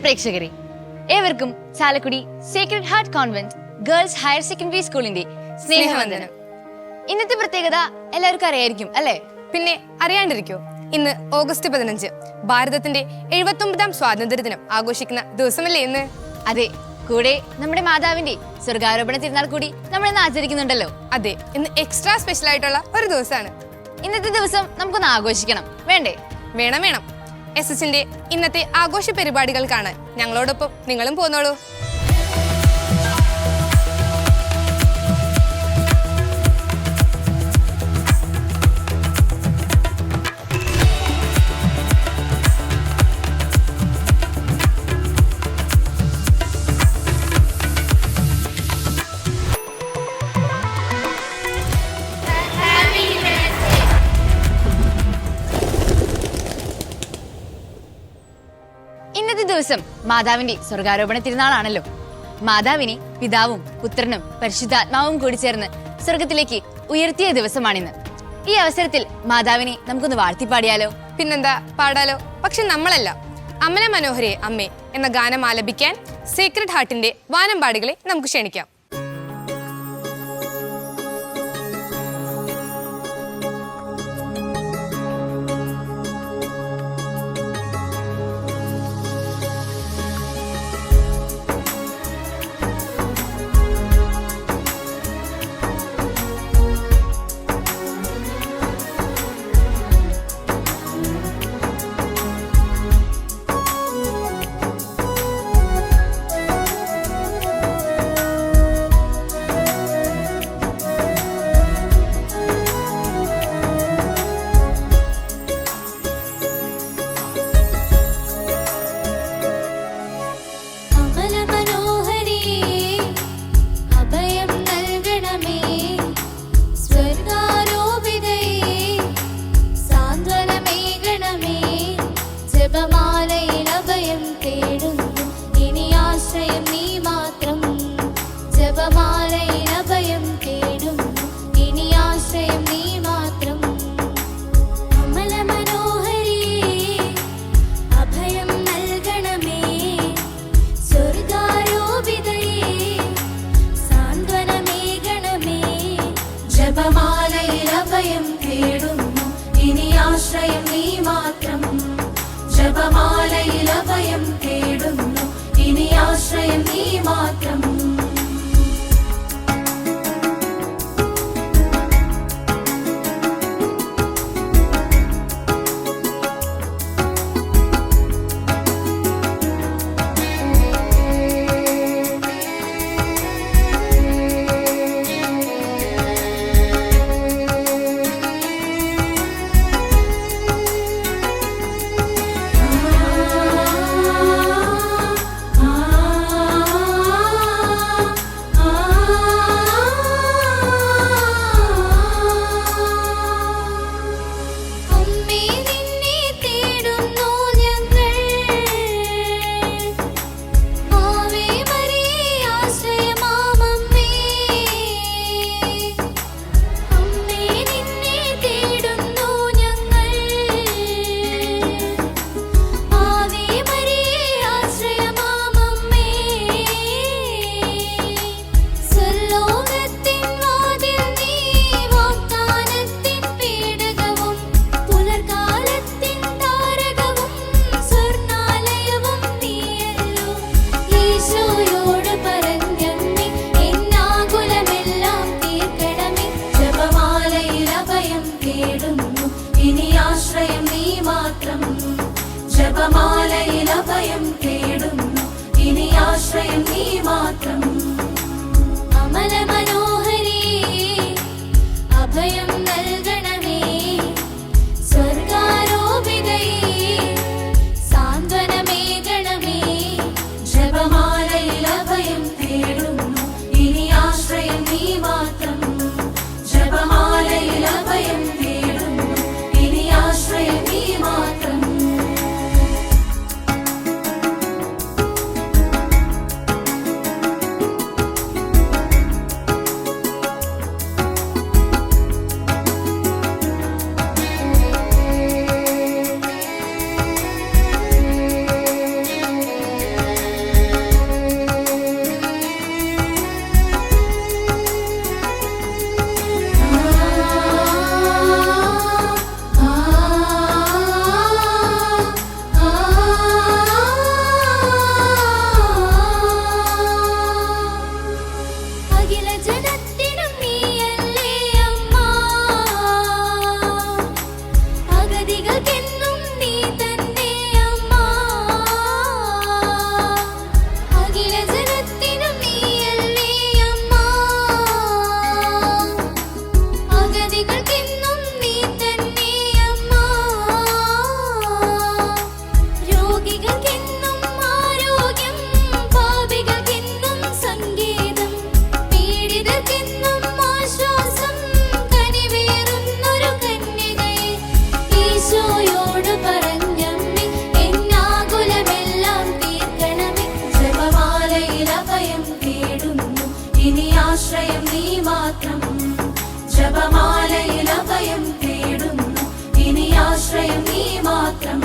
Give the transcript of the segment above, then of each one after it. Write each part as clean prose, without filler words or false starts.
പ്രേക്ഷകരെ, ഏവർക്കും Chalakudy Sacred heart convent girls higher secondary സ്കൂളിന്റെ സ്നേഹവന്ദനം. ഇന്നത്തെ പ്രത്യേകത എല്ലാവർക്കും അറിയായിരിക്കും അല്ലേ? പിന്നെ അറിയാണ്ടിരിക്കോ? ഇന്ന് ഓഗസ്റ്റ് 15 ഭാരതത്തിന്റെ 79ാം സ്വാതന്ത്ര്യ ദിനം ആഘോഷിക്കുന്ന ദിവസമല്ലേ ഇന്ന്? അതെ, കൂടെ നമ്മുടെ മാതാവിന്റെ സ്വർഗാരോപണ തിരുനാൾ കൂടി നമ്മൾ ഇന്ന് ആചരിക്കുന്നുണ്ടല്ലോ. അതെ, ഇന്ന് എക്സ്ട്രാ സ്പെഷ്യൽ ആയിട്ടുള്ള ഒരു ദിവസമാണ്. ഇന്നത്തെ ദിവസം നമുക്കൊന്ന് ആഘോഷിക്കണം, വേണ്ടേ? വേണം. എസ്എസിന്റെ ഇന്നത്തെ ആഘോഷ പരിപാടികൾ കാണാൻ ഞങ്ങളോടൊപ്പം നിങ്ങളും പോന്നോളൂ. ഇന്നത്തെ ദിവസം മാതാവിന്റെ സ്വർഗാരോപണ തിരുനാളാണല്ലോ. മാതാവിനെ പിതാവും പുത്രനും പരിശുദ്ധാത്മാവും കൂടി ചേർന്ന് സ്വർഗത്തിലേക്ക് ഉയർത്തിയ ദിവസമാണിന്ന്. ഈ അവസരത്തിൽ മാതാവിനെ നമുക്കൊന്ന് വാഴ്ത്തിപ്പാടിയാലോ? പിന്നെന്താ, പാടാലോ. പക്ഷെ നമ്മളല്ല, അമ്മന മനോഹരേ അമ്മേ എന്ന ഗാനം ആലപിക്കാൻ സേക്രഡ് ഹാർട്ടിന്റെ വാനമ്പാടികളെ നമുക്ക് ക്ഷണിക്കാം. ആശ്രയം നീ മാത്രം. ജപമാലയിൽ അഭയം തേടുന്നു, ഇനി ആശ്രയം നീ മാത്രം.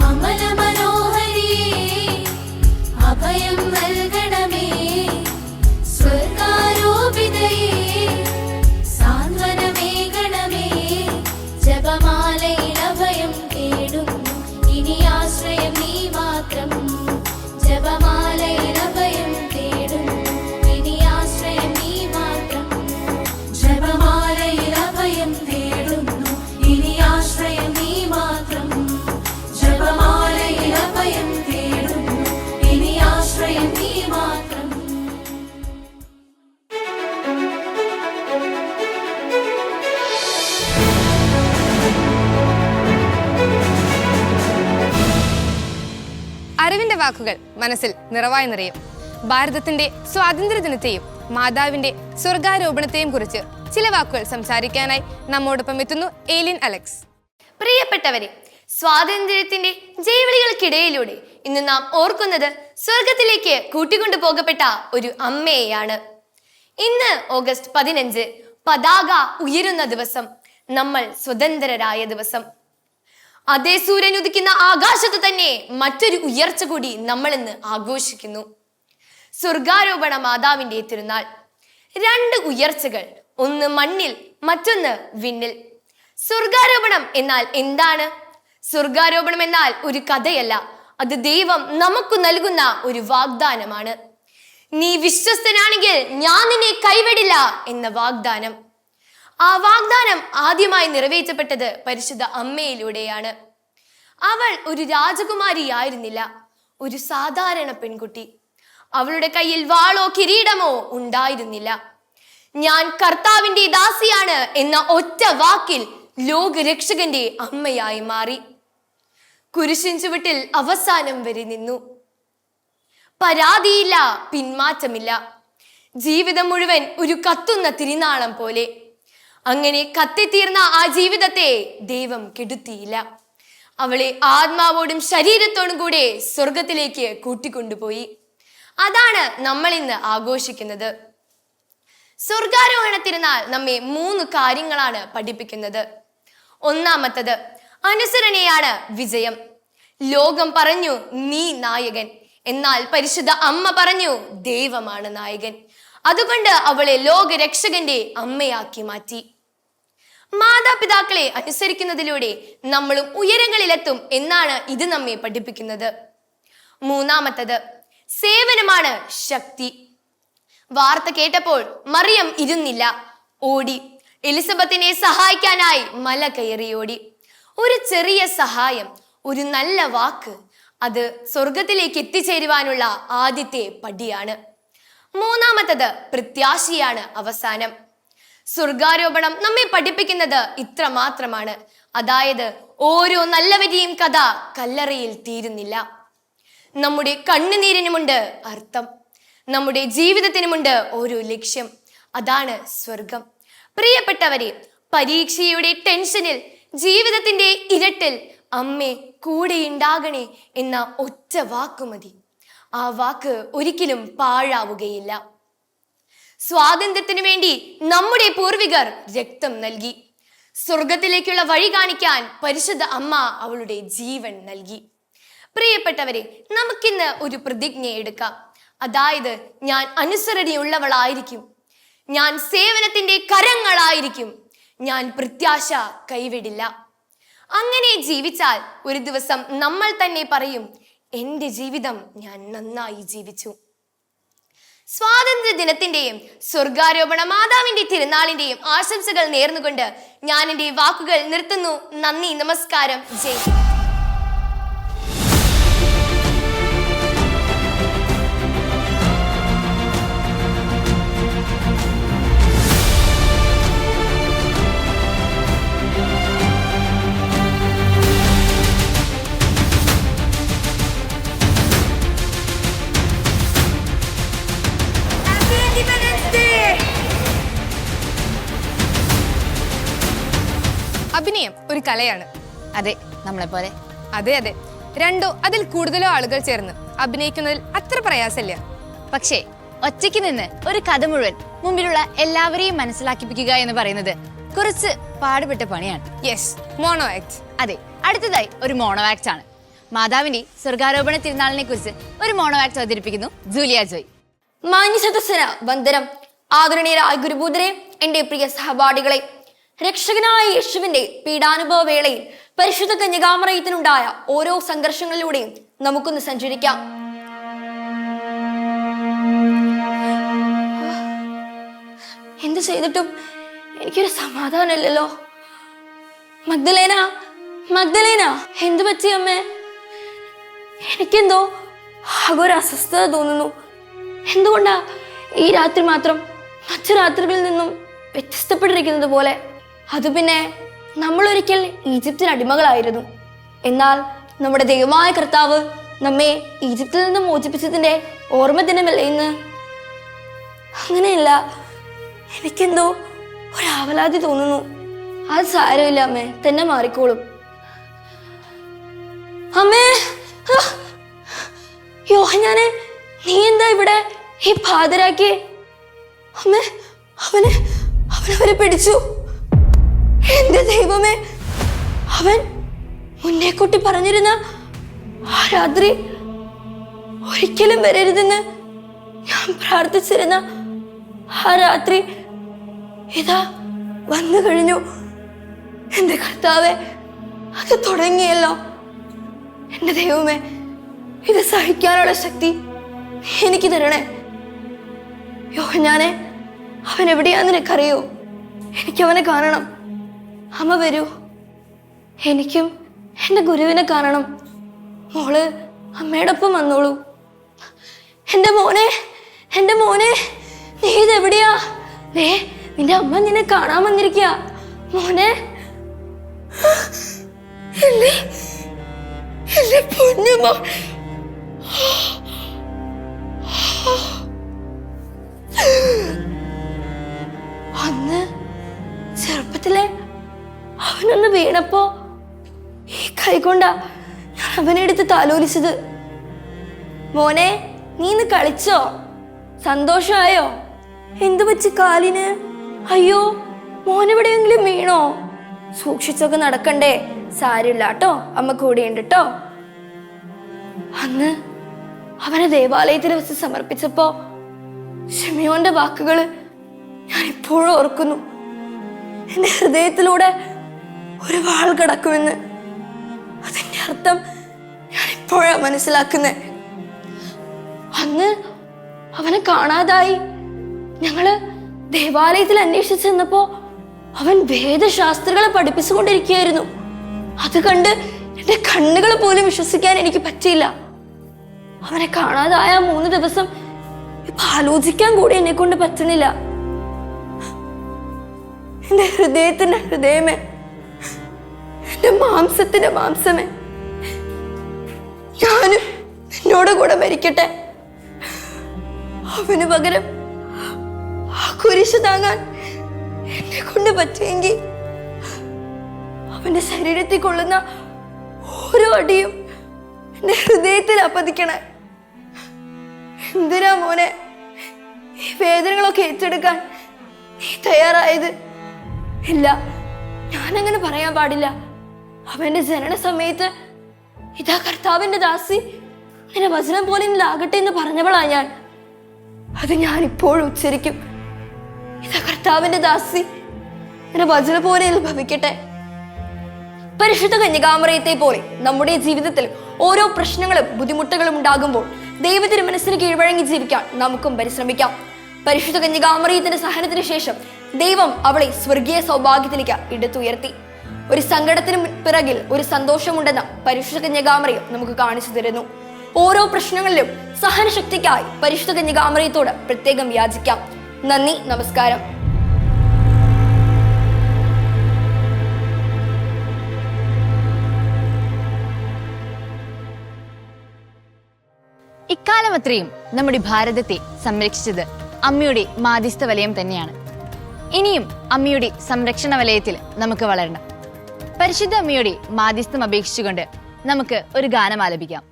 അമല മനോഹരിയേ, അഭയം നൽകണമേ. സ്വർഗാരോപിതയേ, സാന്ത്വനമേകണമേ. ജപമാലയിൽ അഭയം തേടുന്നു, ഇനി ആശ്രയം നീ മാത്രം. ജപമാലയിൽ അഭയം തേടുന്നു, ഇനി ആശ്രയം നീ മാത്രം. ജപമാലയിൽ അഭയം തേടുന്നു, ഇനി ആശ്രയം നീ മാത്രം. ജപമാലയിൽ അഭയം തേടുന്നു, ഇനി ആശ്രയം നീ മാത്രം. അറിവിന്റെ വാക്കുകൾ മനസ്സിൽ നിറവായി നിറയും. ഭാരതത്തിന്റെ സ്വാതന്ത്ര്യ ദിനത്തെയും മാതാവിന്റെ സ്വർഗാരോപണത്തെയും കുറിച്ച് ചില വാക്കുകൾ സംസാരിക്കാനായി നമ്മോടൊപ്പം എത്തുന്നു ഏലിൻ അലക്സ്. പ്രിയപ്പെട്ടവരെ, സ്വാതന്ത്ര്യത്തിന്റെ ജൈവളികൾക്കിടയിലൂടെ ഇന്ന് നാം ഓർക്കുന്നത് സ്വർഗത്തിലേക്ക് കൂട്ടിക്കൊണ്ടു പോകപ്പെട്ട ഒരു അമ്മയെയാണ്. ഇന്ന് ഓഗസ്റ്റ് 15 പതാക ഉയരുന്ന ദിവസം, നമ്മൾ സ്വതന്ത്രരായ ദിവസം. അതേ സൂര്യൻ ഉദിക്കുന്ന ആകാശത്ത് തന്നെ മറ്റൊരു ഉയർച്ച കൂടി നമ്മൾ ഇന്ന് ആഘോഷിക്കുന്നു. സ്വർഗാരോപണ മാതാവിന്റെ തിരുനാൾ. 2 ഉയർച്ചകൾ, ഒന്ന് മണ്ണിൽ, മറ്റൊന്ന് വിണ്ണിൽ. സ്വർഗാരോപണം എന്നാൽ എന്താണ്? സ്വർഗാരോപണം എന്നാൽ ഒരു കഥയല്ല, അത് ദൈവം നമുക്ക് നൽകുന്ന ഒരു വാഗ്ദാനമാണ്. നീ വിശ്വസ്തനാണെങ്കിൽ ഞാൻ നിന്നെ കൈവിടില്ല എന്ന വാഗ്ദാനം. ആ വാഗ്ദാനം ആദ്യമായി നിറവേറ്റപ്പെട്ടത് പരിശുദ്ധ അമ്മയിലൂടെയാണ്. അവൾ ഒരു രാജകുമാരിയായിരുന്നില്ല, ഒരു സാധാരണ പെൺകുട്ടി. അവളുടെ കയ്യിൽ വാളോ കിരീടമോ ഉണ്ടായിരുന്നില്ല. ഞാൻ കർത്താവിന്റെ ദാസിയാണ് എന്ന ഒറ്റ വാക്കിൽ ലോകരക്ഷകന്റെ അമ്മയായി മാറി. കുരിശിൻ ചുവട്ടിൽ അവസാനം വരെ നിന്നു. പരാതിയില്ല, പിന്മാറ്റമില്ല. ജീവിതം മുഴുവൻ ഒരു കത്തുന്ന തിരിനാളം പോലെ. അങ്ങനെ കത്തിത്തീർന്ന ആ ജീവിതത്തെ ദൈവം കെടുത്തിയില്ല. അവളെ ആത്മാവോടും ശരീരത്തോടും കൂടെ സ്വർഗത്തിലേക്ക് കൂട്ടിക്കൊണ്ടുപോയി. അതാണ് നമ്മൾ ഇന്ന് ആഘോഷിക്കുന്നത്. സ്വർഗാരോഹണ തിരുനാൾ നമ്മെ 3 കാര്യങ്ങളാണ് പഠിപ്പിക്കുന്നത്. ഒന്നാമത്തത്, അനുസരണയാണ് വിജയം. ലോകം പറഞ്ഞു നീ നായകൻ, എന്നാൽ പരിശുദ്ധ അമ്മ പറഞ്ഞു ദൈവമാണ് നായകൻ. അതുകൊണ്ട് അവളെ ലോകരക്ഷകന്റെ അമ്മയാക്കി മാറ്റി. മാതാപിതാക്കളെ അനുസരിക്കുന്നതിലൂടെ നമ്മളും ഉയരങ്ങളിലെത്തും എന്നാണ് ഇത് നമ്മെ പഠിപ്പിക്കുന്നത്. മൂന്നാമത്തത്, സേവനമാണ് ശക്തി. വാർത്ത കേട്ടപ്പോൾ മറിയം ഇരുന്നില്ല, ഓടി. എലിസബത്തിനെ സഹായിക്കാനായി മല കയറി ഓടി. ഒരു ചെറിയ സഹായം, ഒരു നല്ല വാക്ക്, അത് സ്വർഗത്തിലേക്ക് എത്തിച്ചേരുവാനുള്ള ആദ്യത്തെ പടിയാണ്. മൂന്നാമത്തത്, പ്രത്യാശയാണ് അവസാനം. സ്വർഗാരോപണം നമ്മെ പഠിപ്പിക്കുന്നത് ഇത്ര മാത്രമാണ്, അതായത് ഓരോ നല്ലവരെയും കഥ കല്ലറയിൽ തീരുന്നില്ല. നമ്മുടെ കണ്ണുനീരിനുമുണ്ട് അർത്ഥം, നമ്മുടെ ജീവിതത്തിനുമുണ്ട് ഓരോ ലക്ഷ്യം, അതാണ് സ്വർഗം. പ്രിയപ്പെട്ടവരെ, പരീക്ഷയുടെ ടെൻഷനിൽ, ജീവിതത്തിന്റെ ഇരട്ടിൽ അമ്മേ കൂടെ ഉണ്ടാകണേ എന്ന ഒറ്റ വാക്കു മതി. ആ വാക്ക് ഒരിക്കലും പാഴാവുകയില്ല. സ്വാതന്ത്ര്യത്തിനു വേണ്ടി നമ്മുടെ പൂർവികർ രക്തം നൽകി. സ്വർഗത്തിലേക്കുള്ള വഴി കാണിക്കാൻ പരിശുദ്ധ അമ്മ അവളുടെ ജീവൻ നൽകി. പ്രിയപ്പെട്ടവരെ, നമുക്കിന്ന് ഒരു പ്രതിജ്ഞ എടുക്കാം. അതായത്, ഞാൻ അനുസരണയുള്ളവളായിരിക്കും, ഞാൻ സേവനത്തിന്റെ കരങ്ങളായിരിക്കും, ഞാൻ പ്രത്യാശ കൈവിടില്ല. അങ്ങനെ ജീവിച്ചാൽ ഒരു ദിവസം നമ്മൾ തന്നെ പറയും, എൻ്റെ ജീവിതം ഞാൻ നന്നായി ജീവിച്ചു. സ്വാതന്ത്ര്യ ദിനത്തിന്റെയും സ്വർഗാരോപണ മാതാവിന്റെ തിരുനാളിന്റെയും ആശംസകൾ നേർന്നുകൊണ്ട് ഞാൻ എൻ്റെ വാക്കുകൾ നിർത്തുന്നു. നന്ദി, നമസ്കാരം, ജയ്. അഭിനയം ഒരു കലയാണ്. അതെ, നമ്മളെ പോലെ. അതെ അതെ, 2 അതിൽ കൂടുതലോ ആളുകൾ ചേർന്ന് അഭിനയിക്കുന്നതിൽ അത്ര പ്രയാസമില്ല. പക്ഷേ ഒറ്റയ്ക്ക് നിന്ന് ഒരു കഥ മുഴുവൻ മുമ്പിലുള്ള എല്ലാവരെയും മനസ്സിലാക്കിപ്പിക്കുക എന്ന് പറയുന്നത് കുറച്ച് പാടുപെട്ട പണിയാണ്. Yes, mono act. അതെ, അടുത്തതായി ഒരു മോണോ ആക്ട് ആണ്. മാതാവിന്റെ സ്വർഗാരോപണ തിരുനാളിനെ കുറിച്ച് ഒരു മോണോ ആക്ട് അവതരിപ്പിക്കുന്നു ജൂലിയ ജോയ്. മാന്യസദസ്സിന് വന്ദനം. ആദരണീയരായ ഗുരുബൂതരെ, എന്റെ പ്രിയ സഹപാഠികളെ, രക്ഷകനായ യേശുവിന്റെ പീഡാനുഭവ വേളയിൽ പരിശുദ്ധ കന്യകാമറിയത്തിനുണ്ടായ ഓരോ സംഘർഷങ്ങളിലൂടെയും നമുക്കൊന്ന് സഞ്ചരിക്കാം. എന്ത് ചെയ്തിട്ടും എനിക്കൊരു സമാധാനമില്ലല്ലോ. മഗ്ദലേന, മഗ്ദലേന, എന്തു പറ്റി അമ്മേ? എനിക്കെന്തോ ആകെ അസ്വസ്ഥത തോന്നുന്നു. എന്തുകൊണ്ടാ ഈ രാത്രി മാത്രം മറ്റു രാത്രികളിൽ നിന്നും വ്യത്യസ്തപ്പെട്ടിരിക്കുന്നത് പോലെ? അത് പിന്നെ നമ്മളൊരിക്കൽ ഈജിപ്തിന് അടിമകളായിരുന്നു. എന്നാൽ നമ്മുടെ ദൈവമായ കർത്താവ് നമ്മെ ഈജിപ്തിൽ നിന്ന് മോചിപ്പിച്ചതിന്റെ ഓർമ്മ ദിനമല്ലേ ഇന്ന്? അങ്ങനെയല്ല, എനിക്കെന്തോ ഒരാവലാതി തോന്നുന്നു. അത് സാരമില്ല അമ്മേ, തന്നെ മാറിക്കോളും. അമ്മേ, യോഹന്നാനെ, നീ എന്താ ഇവിടെ ഈ പാതിരാക്കി? അമ്മേ, അവനവരെ പിടിച്ചു. എന്റെ ദൈവമേ, അവൻ മുന്നേ കൂട്ടി പറഞ്ഞിരുന്ന ആ രാത്രി ഒരിക്കലും വരരുതെന്ന് ഞാൻ പ്രാർത്ഥിച്ചിരുന്ന ആ രാത്രി ഇതാ വന്നു കഴിഞ്ഞു. എന്റെ കർത്താവേ, അത് തുടങ്ങിയല്ലോ. എന്റെ ദൈവമേ, ഇത് സഹിക്കാനുള്ള ശക്തി എനിക്ക് തരണേ. യോഹന്നാനെ, അവൻ എവിടെയാന്ന് നിനക്കറിയോ? എനിക്കവനെ കാണണം. അമ്മ വരൂ, എനിക്കും എന്റെ ഗുരുവിനെ കാണണം. മോള് അമ്മയുടെ ഒപ്പം വന്നോളൂ. എന്റെ മോനെ, എന്റെ മോനെ, നീ ഇതെവിടെയാ? നിന്റെ അമ്മ നിന്നെ കാണാൻ വന്നിരിക്കുക. മോനെ, പൊന്നുമോ. അന്ന് ചെറുപ്പത്തിലെ അവനൊന്ന് വീണപ്പോ ഈ കൈകൊണ്ടാ ഞാൻ അവനെ എടുത്ത് താലോലിച്ചത്. മോനെ, നീ ഇന്ന് കളിച്ചോ? സന്തോഷമായോ? എന്തു പറ്റി കാലിന്? അയ്യോ, മോനെവിടെയെങ്കിലും വീണോ? സൂക്ഷിച്ചൊക്കെ നടക്കണ്ടേ? സാരില്ല കേട്ടോ, അമ്മ കൂടെയുണ്ട് കേട്ടോ. അന്ന് അവനെ ദേവാലയത്തിൽ വെച്ച് സമർപ്പിച്ചപ്പോ ഷിമിയോന്റെ വാക്കുകള് ഞാൻ ഇപ്പോഴും ഓർക്കുന്നു. എന്റെ ഹൃദയത്തിലൂടെ ഒരു വാൾ കടക്കുമെന്ന്. അതിന്റെ അർത്ഥം ഞാൻ ഇപ്പോഴാ മനസ്സിലാക്കുന്നേ. അന്ന് അവനെ കാണാതായി. ഞങ്ങള് ദേവാലയത്തിൽ അന്വേഷിച്ചു ചെന്നപ്പോ അവൻ വേദശാസ്ത്രികളെ പഠിപ്പിച്ചുകൊണ്ടിരിക്കുകയായിരുന്നു. അത് കണ്ട് എന്റെ കണ്ണുകൾ പോലും വിശ്വസിക്കാൻ എനിക്ക് പറ്റിയില്ല. അവനെ കാണാതായ 3 ദിവസം ഇപ്പൊ ആലോചിക്കാൻ കൂടി എന്നെ കൊണ്ട് പറ്റണില്ല. എന്റെ ഹൃദയത്തിന്റെ ഹൃദയമേ, എന്റെ മാംസത്തിന്റെ മാംസമേ, ഞാനും നിന്നോട് കൂടെ മരിക്കട്ടെ. അവന് പകരം ആ കുരിശ് താങ്ങാൻ എന്നെ കൊണ്ട് പറ്റുമെങ്കിൽ അവന്റെ ശരീരത്തിൽ കൊള്ളുന്ന ഓരോ അടിയും എന്റെ ഹൃദയത്തിൽ അപ്പതിക്കണേ. എന്തിനാ മോനെ ഈ വേദനകളൊക്കെ ഏറ്റെടുക്കാൻ നീ തയ്യാറായത്? ഇല്ല, ഞാനങ്ങനെ പറയാൻ പാടില്ല. അവന്റെ ജനന സമയത്ത് ഇതാ കർത്താവിന്റെ ദാസി, നിന്റെ വചനം പോലെ ഇല്ലാകട്ടെ എന്ന് പറഞ്ഞവളാ ഞാൻ. അത് ഞാൻ ഇപ്പോഴും ഉച്ചരിക്കും. ഇതാ കർത്താവിന്റെ ദാസി, നിന്റെ വചനം പോലെ ഭവിക്കട്ടെ. പരിശുദ്ധ കന്യകാമറിയത്തെ പോലെ നമ്മുടെ ജീവിതത്തിൽ ഓരോ പ്രശ്നങ്ങളും ബുദ്ധിമുട്ടുകളും ഉണ്ടാകുമ്പോൾ ദൈവത്തിന്റെ മനസ്സിന് കീഴ്വഴങ്ങി ജീവിക്കാൻ നമുക്കും പരിശ്രമിക്കാം. പരിശുദ്ധ കന്യകാമറിയത്തിന്റെ സഹനത്തിന് ശേഷം ദൈവം അവളെ സ്വർഗീയ സൗഭാഗ്യത്തിലേക്ക് എടുത്തുയർത്തി. ഒരു സങ്കടത്തിന് പിറകിൽ ഒരു സന്തോഷമുണ്ടെന്ന് പരിശുദ്ധ കന്യകാമറിയം നമുക്ക് കാണിച്ചു തരുന്നു. ഓരോ പ്രശ്നങ്ങളിലും സഹനശക്തിക്കായി പരിശുദ്ധ കന്യകാമറിയത്തോട് പ്രത്യേകം യാചിക്കാം. നന്ദി, നമസ്കാരം. ഇക്കാലം അത്രയും നമ്മുടെ ഭാരതത്തെ സംരക്ഷിച്ചത് അമ്മയുടെ മാധ്യസ്ഥ വലയം തന്നെയാണ്. ഇനിയും അമ്മയുടെ സംരക്ഷണ വലയത്തിൽ നമുക്ക് വളരണം. പരിശുദ്ധ അമ്മയുടെ മാധ്യസ്ഥം അപേക്ഷിച്ചുകൊണ്ട് നമുക്ക് ഒരു ഗാനം ആലപിക്കാം.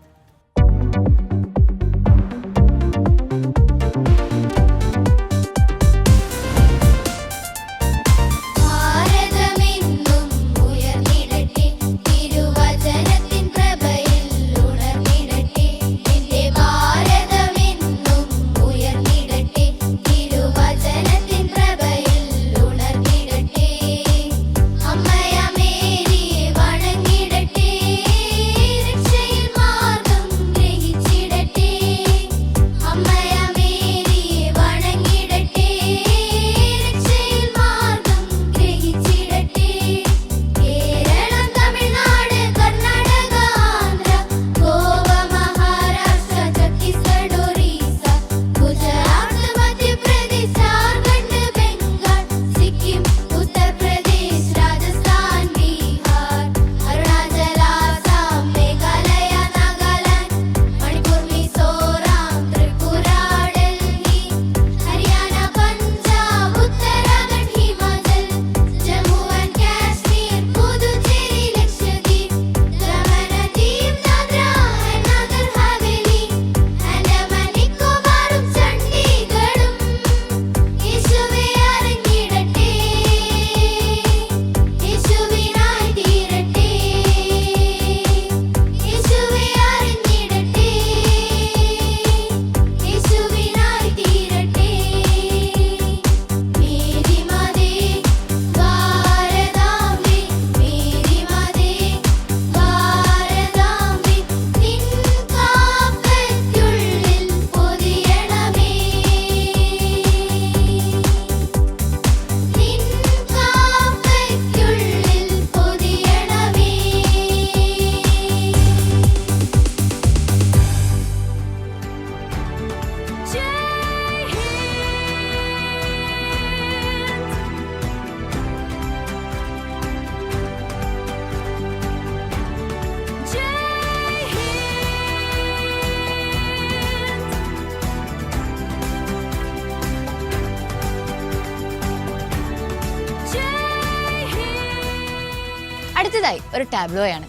അടുത്തതായി ഒരു ടാബ്ലോയാണ്.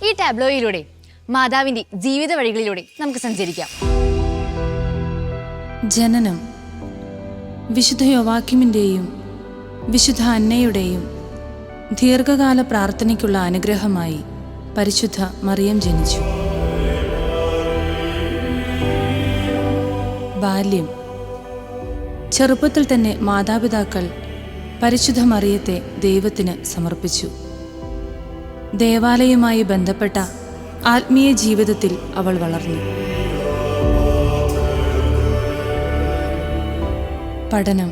ഈ ടാബ്ലോയിലൂടെ മാതാവിന്റെ ജീവിത വഴികളിലൂടെ നമുക്ക് സഞ്ചരിക്കാം. ജനനം വിശുദ്ധ യോവാക്യമിൻ്റെയും വിശുദ്ധ അന്നയുടെയും ദീർഘകാല പ്രാർത്ഥനയ്ക്കുള്ള അനുഗ്രഹമായി പരിശുദ്ധ മറിയം ജനിച്ചു. ബാല്യം. ചെറുപ്പത്തിൽ തന്നെ മാതാപിതാക്കൾ പരിശുദ്ധ മറിയത്തെ ദൈവത്തിന് സമർപ്പിച്ചു. ദേവാലയവുമായി ബന്ധപ്പെട്ട ആത്മീയ ജീവിതത്തിൽ അവൾ വളർന്നു. പഠനം.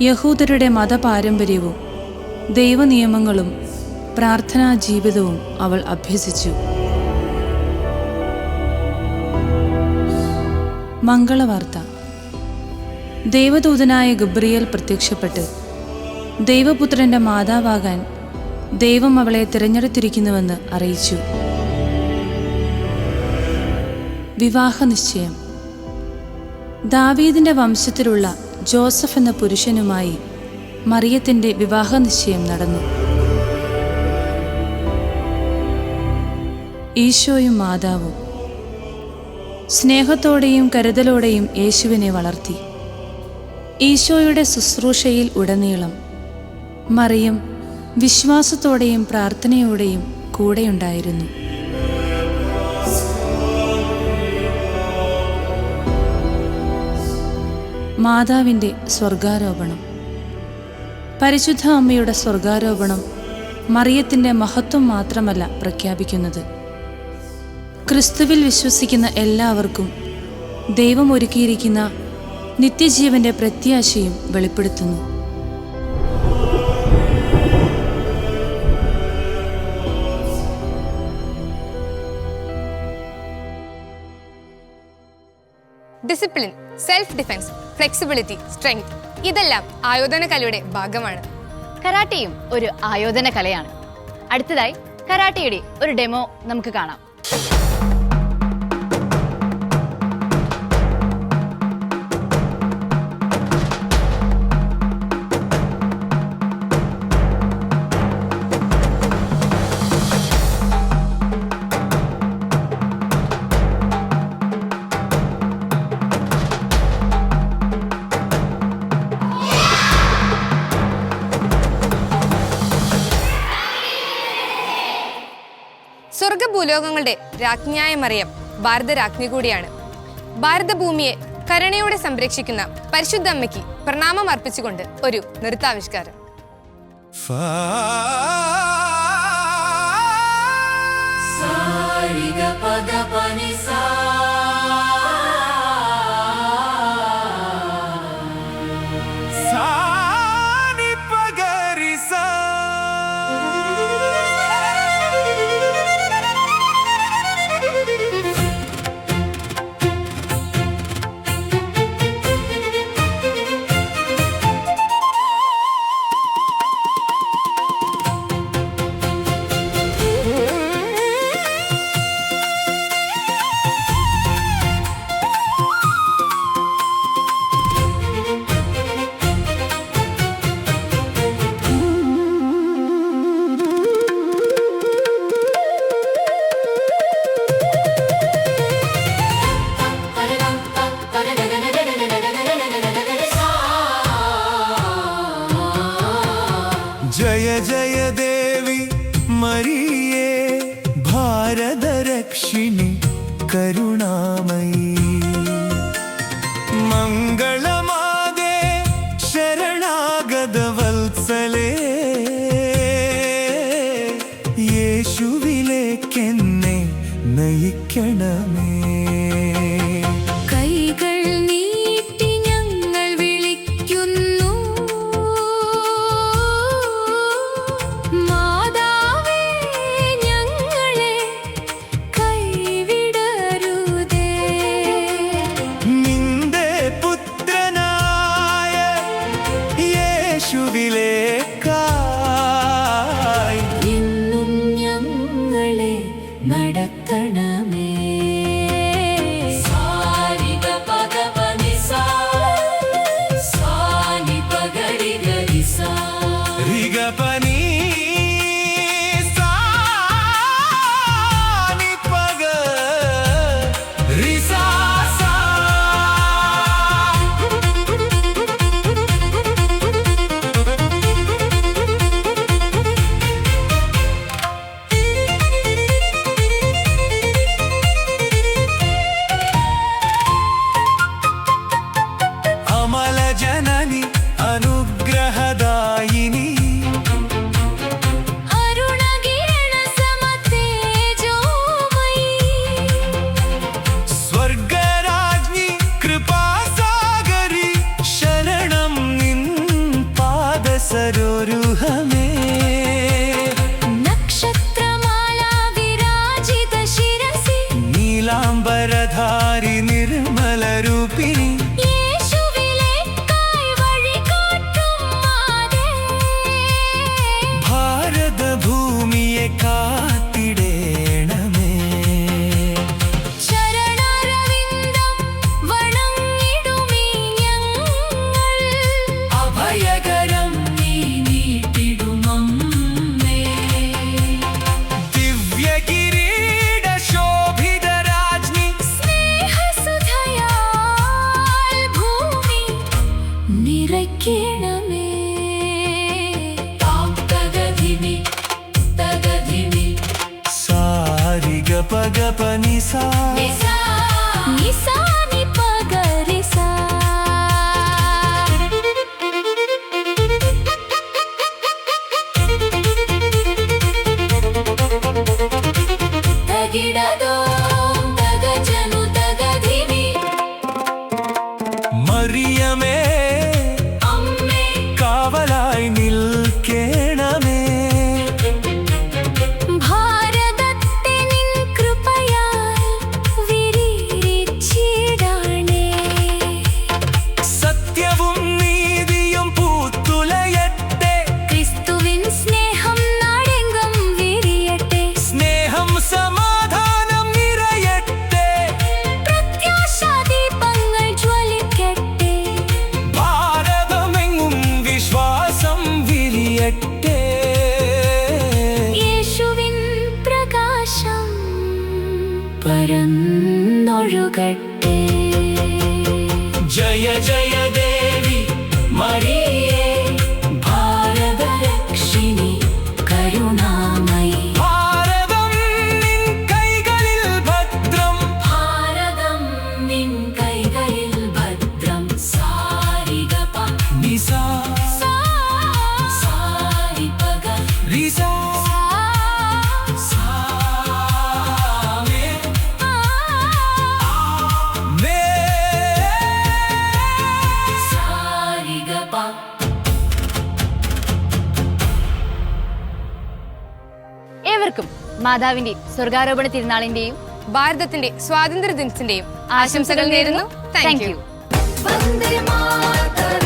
യഹൂദരുടെ മതപാരമ്പര്യവും ദൈവനിയമങ്ങളും പ്രാർത്ഥനാ ജീവിതവും അവൾ അഭ്യസിച്ചു. മംഗളവാർത്ത. ദൈവദൂതനായ ഗബ്രിയേൽ പ്രത്യക്ഷപ്പെട്ട് ദൈവപുത്രന്റെ മാതാവാകാൻ ദൈവം അവളെ തിരഞ്ഞെടുത്തിരിക്കുന്നുവെന്ന് അറിയിച്ചു. വിവാഹനിശ്ചയം. ദാവീദിന്റെ വംശത്തിലുള്ള ജോസഫ് എന്ന പുരുഷനുമായി മറിയത്തിന്റെ വിവാഹനിശ്ചയം നടന്നു. ഈശോയും മാതാവും. സ്നേഹത്തോടെയും കരുതലോടെയും യേശുവിനെ വളർത്തി. ഈശോയുടെ ശുശ്രൂഷയിൽ ഉടനീളം മറിയം വിശ്വാസത്തോടെയും പ്രാർത്ഥനയോടെയും കൂടെയുണ്ടായിരുന്നു. മാതാവിൻ്റെ സ്വർഗാരോപണം. പരിശുദ്ധ അമ്മയുടെ സ്വർഗാരോപണം മറിയത്തിൻ്റെ മഹത്വം മാത്രമല്ല പ്രഖ്യാപിക്കുന്നത്, ക്രിസ്തുവിൽ വിശ്വസിക്കുന്ന എല്ലാവർക്കും ദൈവം ഒരുക്കിയിരിക്കുന്ന നിത്യജീവന്റെ പ്രത്യാശയും വെളിപ്പെടുത്തുന്നു. Discipline, self defence, flexibility, strength ഇതെല്ലാം ആയോധന കലയുടെ ഭാഗമാണ്. കരാട്ടയും ഒരു ആയോധന കലയാണ്. അടുത്തതായി കരാട്ടയുടെ ഒരു ഡെമോ നമുക്ക് കാണാം. സ്വർഗഭൂലോകങ്ങളുടെ രാജ്ഞിയായ മറിയം ഭാരത രാജ്ഞി കൂടിയാണ്. ഭാരതഭൂമിയെ കരുണയോടെ സംരക്ഷിക്കുന്ന പരിശുദ്ധ അമ്മയ്ക്ക് പ്രണാമം അർപ്പിച്ചുകൊണ്ട് ഒരു നൃത്താവിഷ്കാരം. जय जय देवी मरिये भारत रक्षिणी करुणामयी मंगलमादे शरणागत वत्सले യേശുവിലേക്കെന്നെ നയിക്കണമേ. सरोरुह में नक्षत्रमाला विराजित शिरसि नीलांबरधारी निर्मल रूपिणी യേശുവിലേക്കായി വഴികാട്ടും മാതേ ഭാരത ഭൂമിയെ കാത്തിടേണമേ ശരണരവിന്ദം വണങ്ങിടുമീ ഞങ്ങൾ അഭയകരം നീ നീട്ടിടുമമ്മേ ദിവ്യ കിരീട ശോഭിത രാജ്ഞി സ്നേഹസുധയാൽ ഭൂമി നിറയ്ക്കണമേ താം തകധിമി തകധിമി സാരിഗ പഗ പനിസാ നിസാ നിസാ നി പഗരിസാ തകിടദോ തഗജനു തഗധിമി മറിയമേ അമ്മേ കാവലായി നിൽക്കേണമേ ഭാരതത്തെ നിൻ കൃപയാൽ വിരിച്ചിടണേ സത്യവും നീതിയും പൂത്തുലയട്ടെ ക്രിസ്തുവിൻ സ്നേഹം നാടെങ്കും വിരിയട്ടെ സ്നേഹം സമാധാനം നിറയട്ടെ പ്രത്യാശാദീപങ്ങൾ ജ്വലിക്കട്ടെ ഭാരതമെങ്ങും വിശ്വാസം വിരിയട്ടെ യേശുവിൻ പ്രകാശം പരന്നൊഴുകട്ടെ ജയ ജയ ദേവി മരിയേ ഭാരതരക്ഷിണി കരുണാമയി ഭാരതം നിൻ കൈകളിൽ ഭദ്രം ഭാരതം നിൻ കൈകളിൽ ഭദ്രം സാരിഗപ നിസാ സാരിപഗ റിസാ സാമേ മേ സാരിഗപ ഏവർക്കും മാതാവിന്റെ സ്വർഗാരോപണ തിരുനാളിന്റെയും ഭാരതത്തിന്റെ സ്വാതന്ത്ര്യ ദിനത്തിന്റെയും ആശംസകൾ നേരുന്നു. Thank you. വന്ദേ മാതരം